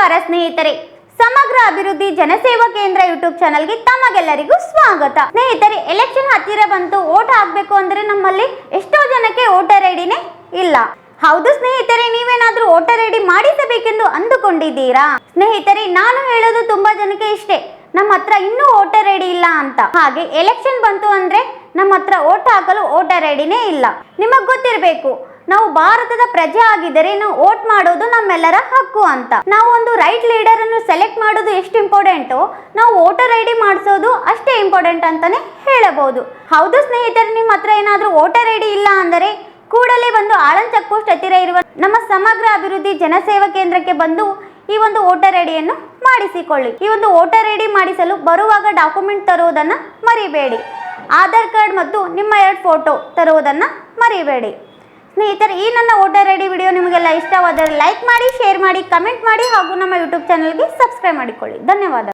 ನಮಸ್ಕಾರ ಸ್ನೇಹಿತರೆ, ಸಮಗ್ರ ಅಭಿವೃದ್ಧಿ ಜನಸೇವಾ ಕೇಂದ್ರ ಯೂಟ್ಯೂಬ್ ಚಾನಲ್ಗೆ ತಮಗೆಲ್ಲರಿಗೂ ಸ್ವಾಗತ. ಸ್ನೇಹಿತರೆ, ಎಲೆಕ್ಷನ್ ಹತ್ತಿರ ಬಂತು. ವೋಟ್ ಹಾಕಬೇಕು ಅಂದ್ರೆ ನಮ್ಮಲ್ಲಿ ಎಷ್ಟೋ ಜನಕ್ಕೆ ವೋಟರ್ ಐಡಿನೇ ಇಲ್ಲ. ಹೌದು ಸ್ನೇಹಿತರೆ, ನೀವೇನಾದ್ರೂ ವೋಟರ್ ಐಡಿ ಮಾಡಿಸಬೇಕೆಂದು ಅಂದುಕೊಂಡಿದ್ದೀರಾ? ಸ್ನೇಹಿತರೆ, ನಾನು ಹೇಳೋದು ತುಂಬಾ ಜನಕ್ಕೆ ಇಷ್ಟೇ, ನಮ್ಮ ಹತ್ರ ಇನ್ನೂ ವೋಟರ್ ಐಡಿ ಇಲ್ಲ ಅಂತ. ಹಾಗೆ ಎಲೆಕ್ಷನ್ ಬಂತು ಅಂದ್ರೆ ನಮ್ಮ ಹತ್ರ ವೋಟ್ ಹಾಕಲು ವೋಟರ್ ಐಡಿನೇ ಇಲ್ಲ. ನಿಮಗ್ ಗೊತ್ತಿರಬೇಕು, ನಾವು ಭಾರತದ ಪ್ರಜೆ ಆಗಿದ್ದರೆ ನಾವು ವೋಟ್ ಮಾಡೋದು ನಮ್ಮೆಲ್ಲರ ಹಕ್ಕು ಅಂತ. ನಾವು ಒಂದು ರೈಟ್ ಲೀಡರ್ ಅನ್ನು ಸೆಲೆಕ್ಟ್ ಮಾಡೋದು ಎಷ್ಟು ಇಂಪಾರ್ಟೆಂಟೋ, ನಾವು ವೋಟರ್ ಐಡಿ ಮಾಡಿಸೋದು ಅಷ್ಟೇ ಇಂಪಾರ್ಟೆಂಟ್ ಅಂತಾನೆ ಹೇಳಬಹುದು. ಹೌದು ಸ್ನೇಹಿತರೆ, ನಿಮ್ಮ ಹತ್ರ ಏನಾದ್ರೂ ವೋಟರ್ ಐಡಿ ಇಲ್ಲ ಅಂದರೆ ಕೂಡಲೇ ಬಂದು ಆಳಂದ್ ಚೆಕ್ ಪೋಸ್ಟ್ ಹತ್ತಿರ ಇರುವ ನಮ್ಮ ಸಮಗ್ರ ಅಭಿವೃದ್ಧಿ ಜನಸೇವಾ ಕೇಂದ್ರಕ್ಕೆ ಬಂದು ಈ ಒಂದು ವೋಟರ್ ಐಡಿಯನ್ನು ಮಾಡಿಸಿಕೊಳ್ಳಿ. ಈ ಒಂದು ವೋಟರ್ ಐಡಿ ಮಾಡಿಸಲು ಬರುವಾಗ ಡಾಕ್ಯುಮೆಂಟ್ ತರುವುದನ್ನ ಮರಿಬೇಡಿ. ಆಧಾರ್ ಕಾರ್ಡ್ ಮತ್ತು ನಿಮ್ಮ 2 ಫೋಟೋ ತರುವುದನ್ನ ಮರಿಬೇಡಿ. ಸ್ನೇಹಿತರೆ, ಈ ನನ್ನ ವೋಟರ್ ಐಡಿ ವಿಡಿಯೋ ನಿಮಗೆಲ್ಲ ಇಷ್ಟವಾದರೆ ಲೈಕ್ ಮಾಡಿ, ಶೇರ್ ಮಾಡಿ, ಕಮೆಂಟ್ ಮಾಡಿ ಹಾಗೂ ನಮ್ಮ ಯೂಟ್ಯೂಬ್ ಚಾನಲ್ಗೆ ಸಬ್ಸ್ಕ್ರೈಬ್ ಮಾಡಿಕೊಳ್ಳಿ. ಧನ್ಯವಾದ.